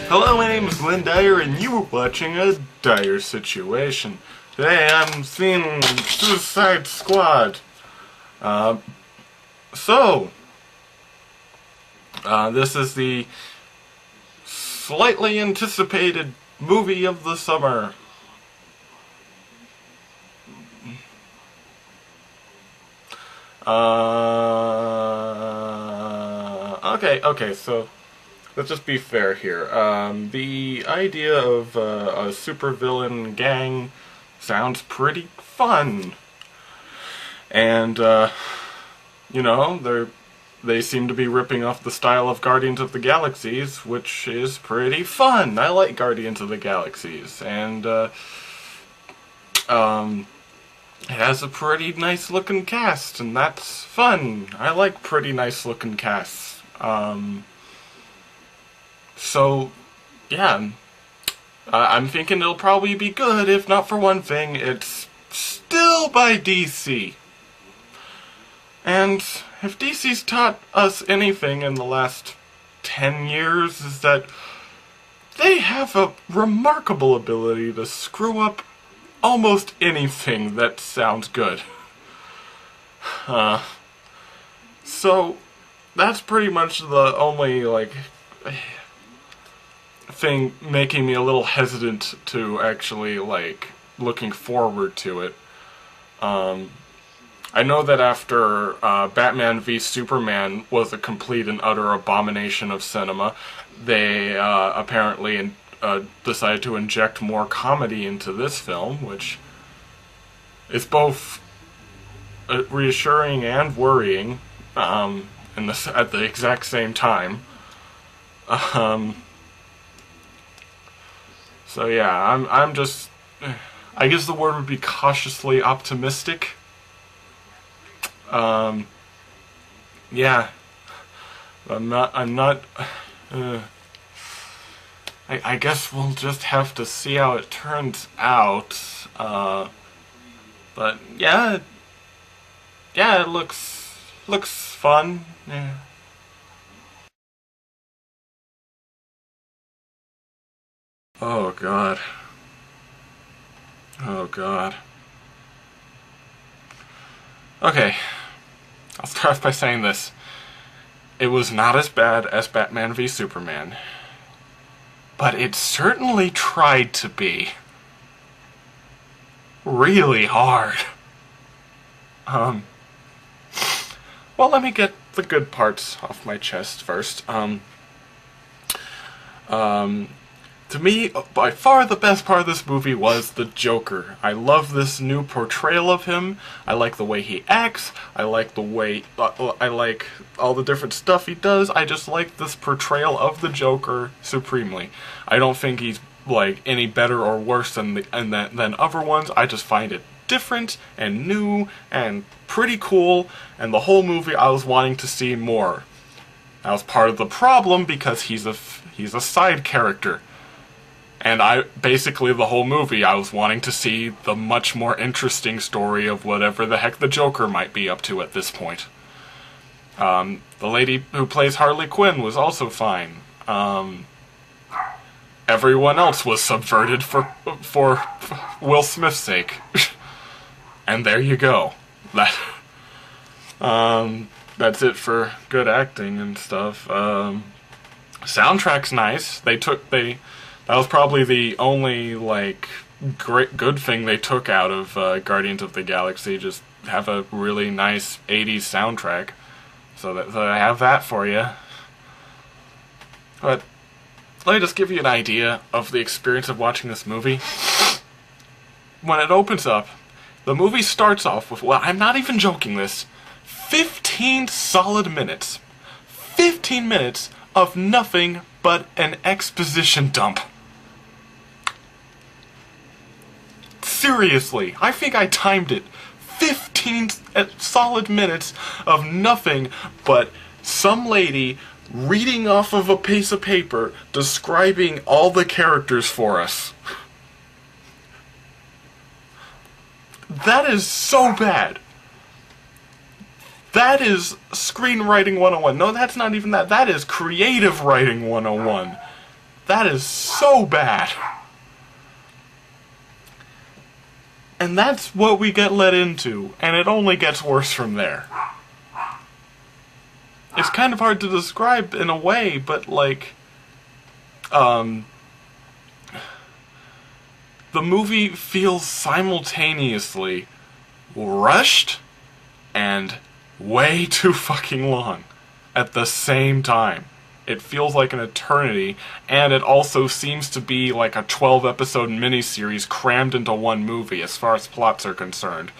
Hello, my name is Glenn Dyer, and you are watching a Dyer-Situation. Today I'm seeing Suicide Squad. This is the slightly anticipated movie of the summer. Okay, so let's just be fair here. The idea of a supervillain gang sounds pretty fun. And, you know, they seem to be ripping off the style of Guardians of the Galaxies, which is pretty fun. I like Guardians of the Galaxies. And, it has a pretty nice looking cast, and that's fun. I like pretty nice looking casts. So, yeah, I'm thinking it'll probably be good, if not for one thing, it's still by DC. And if DC's taught us anything in the last 10 years, is that they have a remarkable ability to screw up almost anything that sounds good. So, that's pretty much the only, thing making me a little hesitant to actually, looking forward to it. I know that after Batman v Superman was a complete and utter abomination of cinema, they apparently decided to inject more comedy into this film, which is both reassuring and worrying at the exact same time. So yeah, I'm just, I guess the word would be cautiously optimistic. Yeah, I'm not, I guess we'll just have to see how it turns out, but yeah, it looks fun, yeah. Oh God. Oh God. Okay, I'll start off by saying this. It was not as bad as Batman v Superman, but it certainly tried to be. Really hard. Well, let me get the good parts off my chest first. To me, by far the best part of this movie was the Joker. I love this new portrayal of him. I like the way he acts. I like the way, I like all the different stuff he does. I just like this portrayal of the Joker supremely. I don't think he's, any better or worse than other ones. I just find it different and new and pretty cool, and the whole movie I was wanting to see more. That was part of the problem because he's a side character. And basically the whole movie I was wanting to see the much more interesting story of whatever the heck the Joker might be up to at this point. The lady who plays Harley Quinn was also fine. Everyone else was subverted for Will Smith's sake. And there you go. That's it for good acting and stuff. Soundtrack's nice. That was probably the only, good thing they took out of Guardians of the Galaxy. Just have a really nice 80s soundtrack. So I have that for you. But let me just give you an idea of the experience of watching this movie. When it opens up, the movie starts off with, well, I'm not even joking this, 15 solid minutes. 15 minutes of nothing but an exposition dump. Seriously, I think I timed it. 15 solid minutes of nothing but some lady reading off of a piece of paper describing all the characters for us. That is so bad. That is screenwriting 101. No, that's not even that. That is creative writing 101. That is so bad. And that's what we get led into, and it only gets worse from there. It's kind of hard to describe in a way, but like, the movie feels simultaneously rushed and way too fucking long at the same time. It feels like an eternity, and it also seems to be like a 12-episode miniseries crammed into one movie as far as plots are concerned.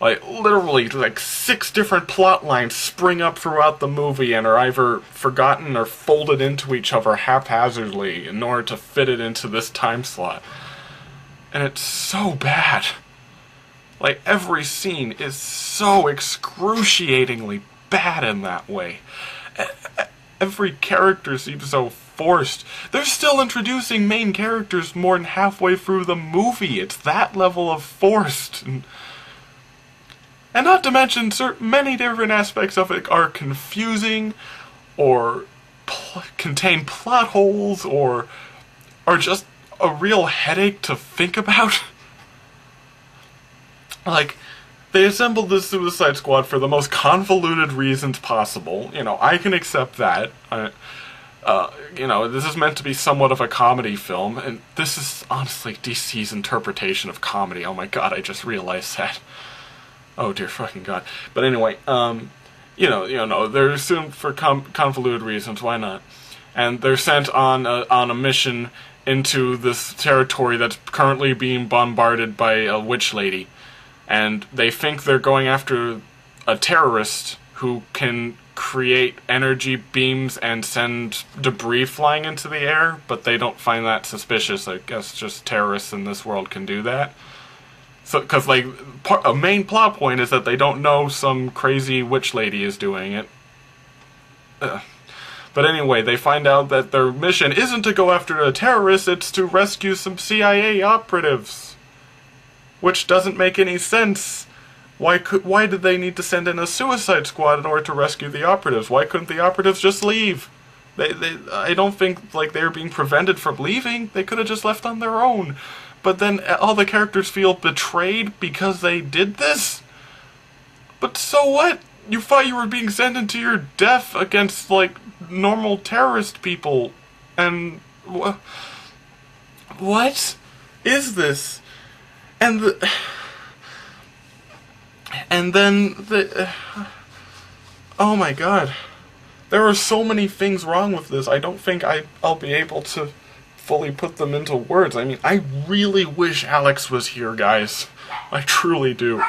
Like, literally, like 6 different plot lines spring up throughout the movie and are either forgotten or folded into each other haphazardly in order to fit it into this time slot. And it's so bad. Like, every scene is so excruciatingly bad in that way. Every character seems so forced. They're still introducing main characters more than halfway through the movie. It's that level of forced. And not to mention, many different aspects of it are confusing, or contain plot holes, or are just a real headache to think about. Like, they assembled the Suicide Squad for the most convoluted reasons possible. You know, I can accept that. You know, this is meant to be somewhat of a comedy film, and this is honestly DC's interpretation of comedy. Oh my god, I just realized that. Oh dear fucking god. But anyway, you know, they're assumed for convoluted reasons. Why not? And they're sent on a mission into this territory that's currently being bombarded by a witch lady. And they think they're going after a terrorist who can create energy beams and send debris flying into the air, but they don't find that suspicious. I guess just terrorists in this world can do that. So, because, like, a main plot point is that they don't know some crazy witch lady is doing it. But anyway, they find out that their mission isn't to go after the terrorists, it's to rescue some CIA operatives. Which doesn't make any sense. Why did they need to send in a Suicide Squad in order to rescue the operatives? Why couldn't the operatives just leave? I don't think like they were being prevented from leaving. They could have just left on their own. But then all the characters feel betrayed because they did this? But so what? You thought you were being sent into your death against, like, normal terrorist people. And what is this? And then oh my god. There are so many things wrong with this. I don't think I'll be able to fully put them into words. I mean, I really wish Alex was here, guys. I truly do.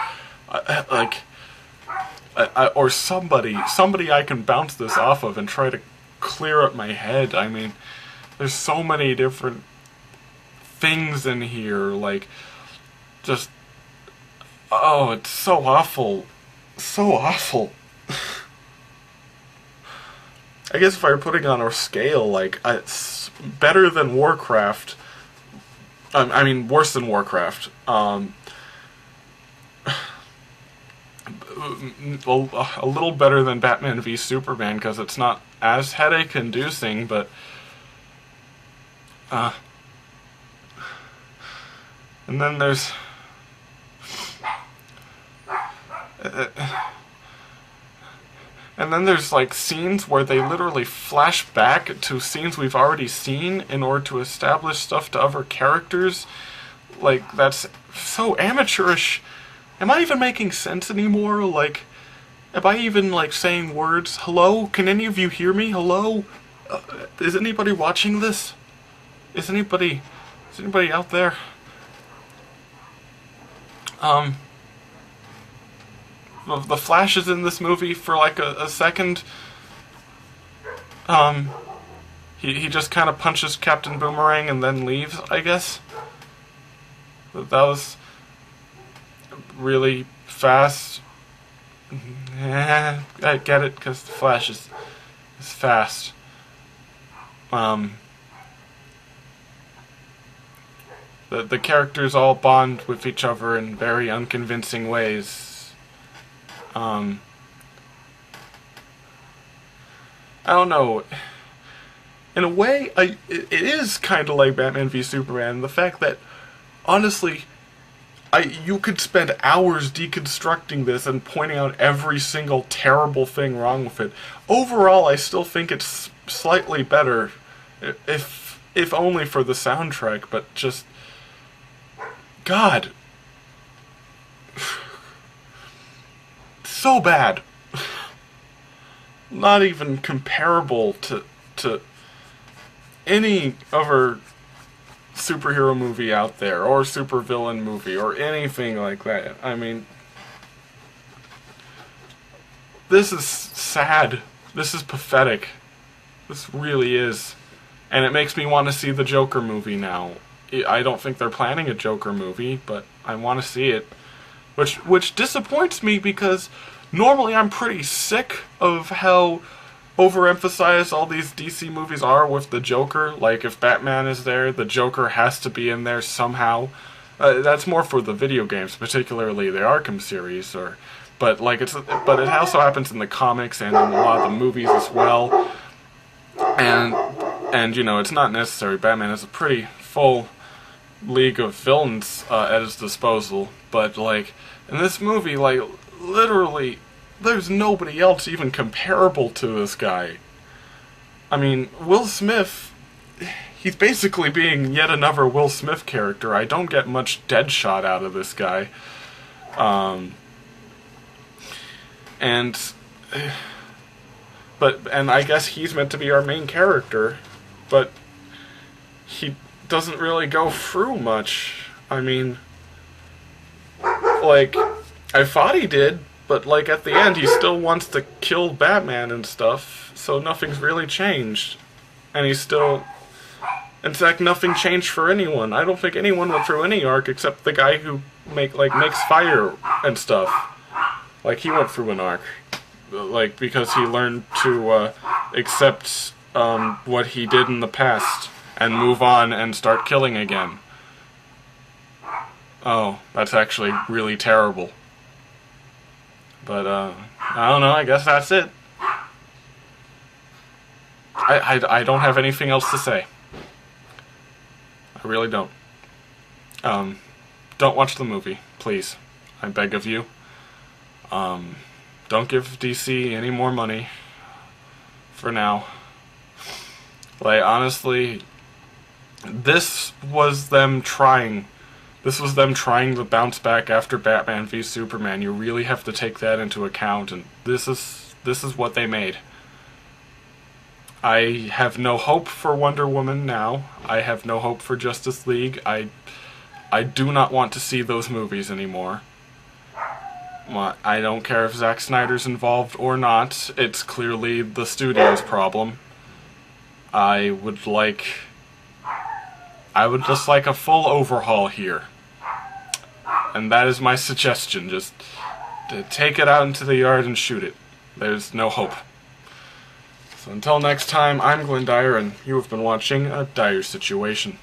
Or somebody I can bounce this off of and try to clear up my head. I mean, there's so many different things in here, like, just, oh, it's so awful. So awful. I guess if I were putting on a scale, like, it's better than Warcraft. I mean, worse than Warcraft. A little better than Batman v Superman, because it's not as headache-inducing, but and then there's like scenes where they literally flash back to scenes we've already seen in order to establish stuff to other characters. Like, that's so amateurish. Am I even making sense anymore? Like, am I even, like, saying words? Hello? Can any of you hear me? Hello? Is anybody watching this? Is anybody out there? The Flash is in this movie for like a second. He just kind of punches Captain Boomerang and then leaves, I guess. That was really fast. I get it, because the Flash is fast. The characters all bond with each other in very unconvincing ways. I don't know. in a way, it is kind of like Batman v Superman. The fact that, honestly, you could spend hours deconstructing this and pointing out every single terrible thing wrong with it. Overall, I still think it's slightly better, if only for the soundtrack, but just, God, so bad. Not even comparable to any other superhero movie out there, or supervillain movie, or anything like that. I mean, this is sad. This is pathetic. This really is. And it makes me want to see the Joker movie now. I don't think they're planning a Joker movie, but I want to see it. Which disappoints me, because normally I'm pretty sick of how overemphasized all these DC movies are with the Joker. Like, if Batman is there, the Joker has to be in there somehow. That's more for the video games, particularly the Arkham series, but it also happens in the comics and in a lot of the movies as well. And you know, it's not necessary. Batman has a pretty full league of villains at his disposal, but like in this movie, like literally, there's nobody else even comparable to this guy. I mean, Will Smith, he's basically being yet another Will Smith character. I don't get much Deadshot out of this guy. And I guess he's meant to be our main character, but he doesn't really go through much. I mean, like, I thought he did, but like at the end he still wants to kill Batman and stuff, so nothing's really changed. And he's still, in fact, nothing changed for anyone. I don't think anyone went through any arc except the guy who makes fire and stuff. Like, he went through an arc, like, because he learned to accept what he did in the past and move on and start killing again. Oh, that's actually really terrible. But, I don't know, I guess that's it. I don't have anything else to say. I really don't. Don't watch the movie, please. I beg of you. Don't give DC any more money. For now. Like, honestly, this was them trying to bounce back after Batman v Superman. You really have to take that into account, and this is what they made. I have no hope for Wonder Woman now. I have no hope for Justice League. I do not want to see those movies anymore. I don't care if Zack Snyder's involved or not. It's clearly the studio's problem. I would just like a full overhaul here. And that is my suggestion. Just to take it out into the yard and shoot it. There's no hope. So until next time, I'm Glenn Dyer, and you have been watching A Dyer Situation.